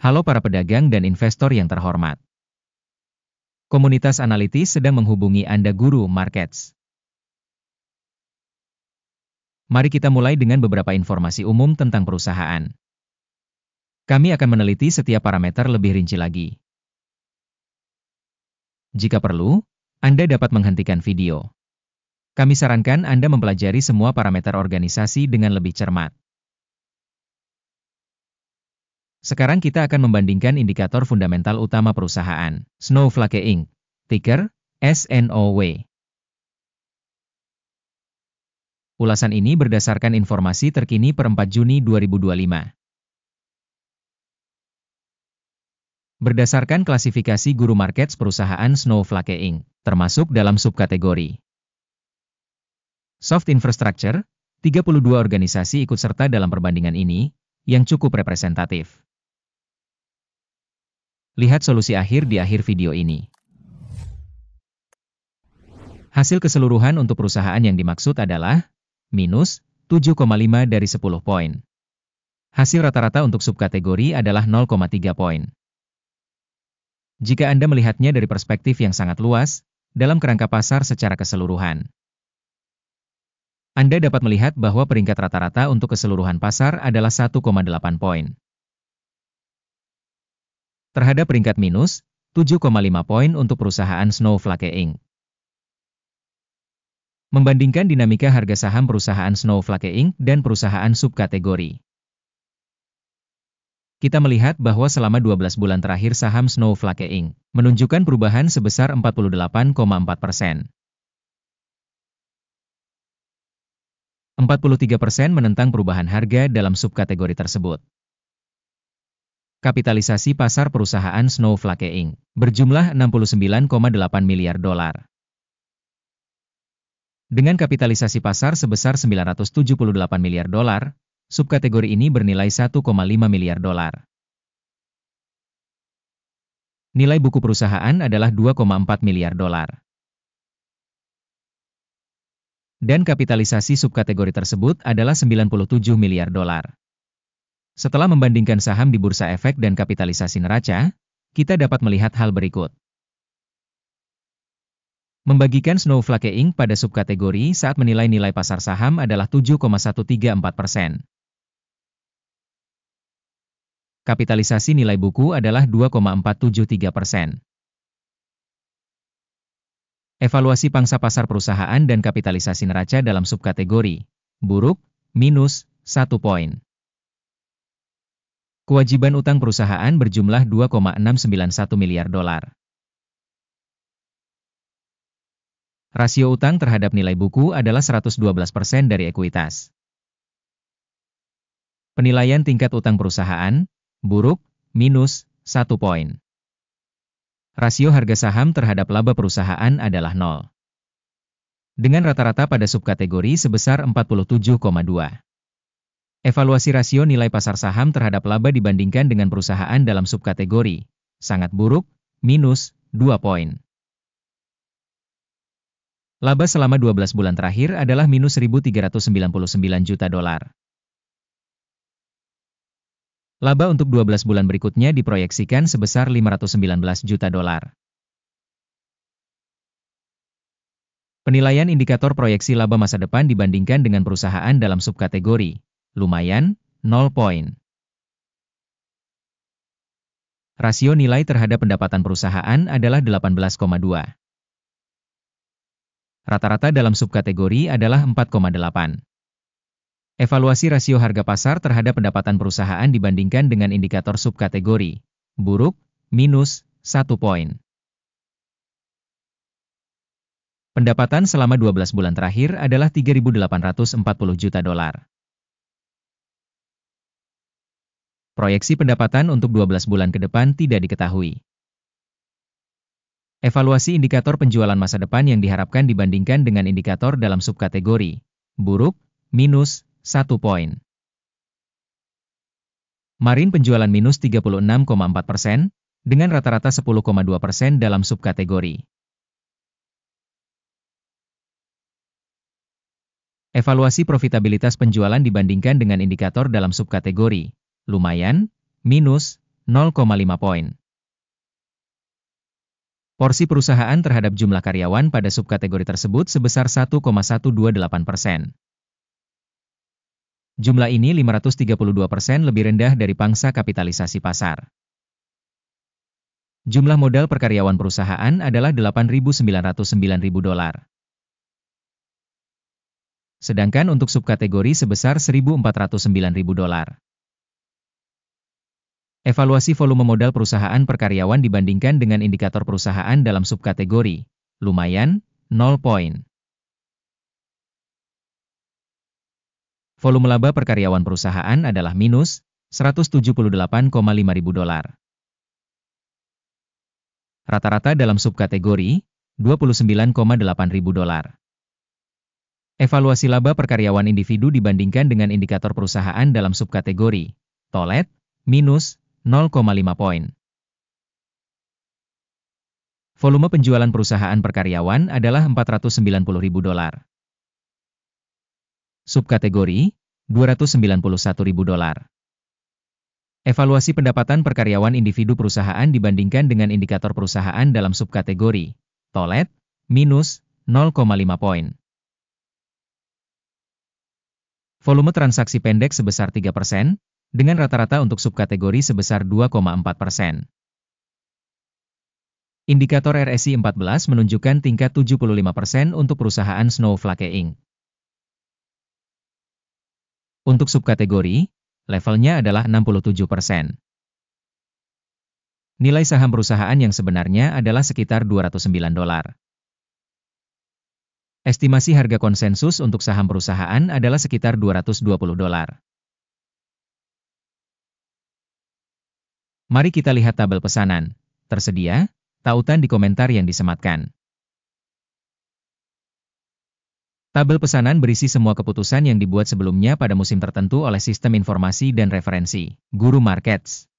Halo para pedagang dan investor yang terhormat. Komunitas analitis sedang menghubungi Anda Guru Markets. Mari kita mulai dengan beberapa informasi umum tentang perusahaan. Kami akan meneliti setiap parameter lebih rinci lagi. Jika perlu, Anda dapat menghentikan video. Kami sarankan Anda mempelajari semua parameter organisasi dengan lebih cermat. Sekarang kita akan membandingkan indikator fundamental utama perusahaan, Snowflake Inc., ticker SNOW. Ulasan ini berdasarkan informasi terkini per 4 Juni 2025. Berdasarkan klasifikasi Guru Markets perusahaan Snowflake Inc., termasuk dalam subkategori Soft Infrastructure, 32 organisasi ikut serta dalam perbandingan ini, yang cukup representatif. Lihat solusi akhir di akhir video ini. Hasil keseluruhan untuk perusahaan yang dimaksud adalah minus 7,5 dari 10 poin. Hasil rata-rata untuk subkategori adalah 0,3 poin. Jika Anda melihatnya dari perspektif yang sangat luas, dalam kerangka pasar secara keseluruhan, Anda dapat melihat bahwa peringkat rata-rata untuk keseluruhan pasar adalah 1,8 poin. Terhadap peringkat minus 7,5 poin untuk perusahaan Snowflake Inc. Membandingkan dinamika harga saham perusahaan Snowflake Inc. dan perusahaan subkategori. Kita melihat bahwa selama 12 bulan terakhir saham Snowflake Inc. menunjukkan perubahan sebesar 48,4%. 43% menentang perubahan harga dalam subkategori tersebut. Kapitalisasi pasar perusahaan Snowflake Inc. berjumlah 69,8 miliar dolar. Dengan kapitalisasi pasar sebesar 978 miliar dolar, subkategori ini bernilai 1,5 miliar dolar. Nilai buku perusahaan adalah 2,4 miliar dolar. Dan kapitalisasi subkategori tersebut adalah 97 miliar dolar. Setelah membandingkan saham di bursa efek dan kapitalisasi neraca, kita dapat melihat hal berikut. Membagikan Snowflake Inc. pada subkategori saat menilai nilai pasar saham adalah 7,134%. Kapitalisasi nilai buku adalah 2,473%. Evaluasi pangsa pasar perusahaan dan kapitalisasi neraca dalam subkategori buruk, minus 1 poin. Kewajiban utang perusahaan berjumlah 2,691 miliar dolar. Rasio utang terhadap nilai buku adalah 112% dari ekuitas. Penilaian tingkat utang perusahaan, buruk, minus 1 poin. Rasio harga saham terhadap laba perusahaan adalah 0. Dengan rata-rata pada subkategori sebesar 47,2. Evaluasi rasio nilai pasar saham terhadap laba dibandingkan dengan perusahaan dalam subkategori sangat buruk, minus 2 poin. Laba selama 12 bulan terakhir adalah minus 1.399 juta dolar. Laba untuk 12 bulan berikutnya diproyeksikan sebesar 519 juta dolar. Penilaian indikator proyeksi laba masa depan dibandingkan dengan perusahaan dalam subkategori lumayan, 0 poin. Rasio nilai terhadap pendapatan perusahaan adalah 18,2. Rata-rata dalam subkategori adalah 4,8. Evaluasi rasio harga pasar terhadap pendapatan perusahaan dibandingkan dengan indikator subkategori buruk, minus 1 poin. Pendapatan selama 12 bulan terakhir adalah 3.840 juta dolar. Proyeksi pendapatan untuk 12 bulan ke depan tidak diketahui. Evaluasi indikator penjualan masa depan yang diharapkan dibandingkan dengan indikator dalam subkategori buruk, minus 1 poin. Marine penjualan minus 36,4%, dengan rata-rata 10,2% dalam subkategori. Evaluasi profitabilitas penjualan dibandingkan dengan indikator dalam subkategori lumayan, minus 0,5 poin. Porsi perusahaan terhadap jumlah karyawan pada subkategori tersebut sebesar 1,128%. Jumlah ini 532% lebih rendah dari pangsa kapitalisasi pasar. Jumlah modal per karyawan perusahaan adalah $8.909.000. Sedangkan untuk subkategori sebesar $1.409.000. Evaluasi volume modal perusahaan per karyawan dibandingkan dengan indikator perusahaan dalam subkategori. Lumayan, 0 poin. Volume laba per karyawan perusahaan adalah minus $178,500. Rata-rata dalam subkategori, $29,800. Evaluasi laba per karyawan individu dibandingkan dengan indikator perusahaan dalam subkategori. Tolet, minus 0,5 poin. Volume penjualan perusahaan per karyawan adalah $490.000. Subkategori, $291.000. Evaluasi pendapatan per karyawan individu perusahaan dibandingkan dengan indikator perusahaan dalam subkategori. Tolet, minus 0,5 poin. Volume transaksi pendek sebesar 3%, dengan rata-rata untuk subkategori sebesar 2,4%. Indikator RSI 14 menunjukkan tingkat 75% untuk perusahaan Snowflake Inc. Untuk subkategori, levelnya adalah 67%. Nilai saham perusahaan yang sebenarnya adalah sekitar $209. Estimasi harga konsensus untuk saham perusahaan adalah sekitar $220. Mari kita lihat tabel pesanan. Tersedia, tautan di komentar yang disematkan. Tabel pesanan berisi semua keputusan yang dibuat sebelumnya pada musim tertentu oleh Sistem Informasi dan Referensi, Guru Markets.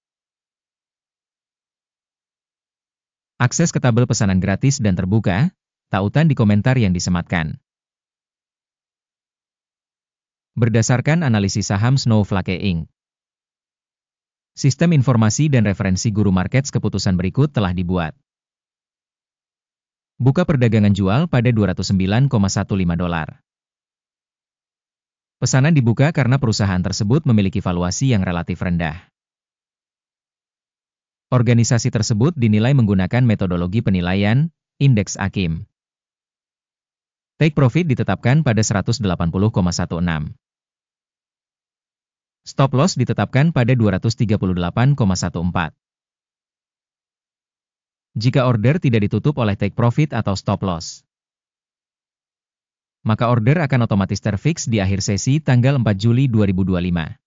Akses ke tabel pesanan gratis dan terbuka, tautan di komentar yang disematkan. Berdasarkan analisis saham Snowflake Inc. Sistem Informasi dan Referensi Guru Markets keputusan berikut telah dibuat. Buka perdagangan jual pada $209,15. Pesanan dibuka karena perusahaan tersebut memiliki valuasi yang relatif rendah. Organisasi tersebut dinilai menggunakan metodologi penilaian, Indeks AKIM. Take profit ditetapkan pada 180,16. Stop loss ditetapkan pada 238,14. Jika order tidak ditutup oleh take profit atau stop loss, maka order akan otomatis terfix di akhir sesi tanggal 4 Juli 2025.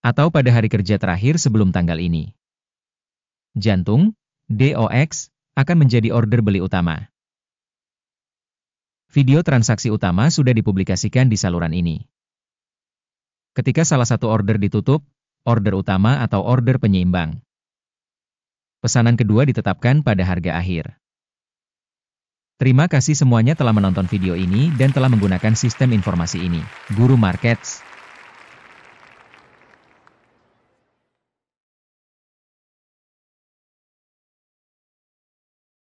Atau pada hari kerja terakhir sebelum tanggal ini. Jantung, DOX, akan menjadi order beli utama. Video transaksi utama sudah dipublikasikan di saluran ini. Ketika salah satu order ditutup, order utama atau order penyeimbang. Pesanan kedua ditetapkan pada harga akhir. Terima kasih semuanya telah menonton video ini dan telah menggunakan sistem informasi ini. Guru Markets.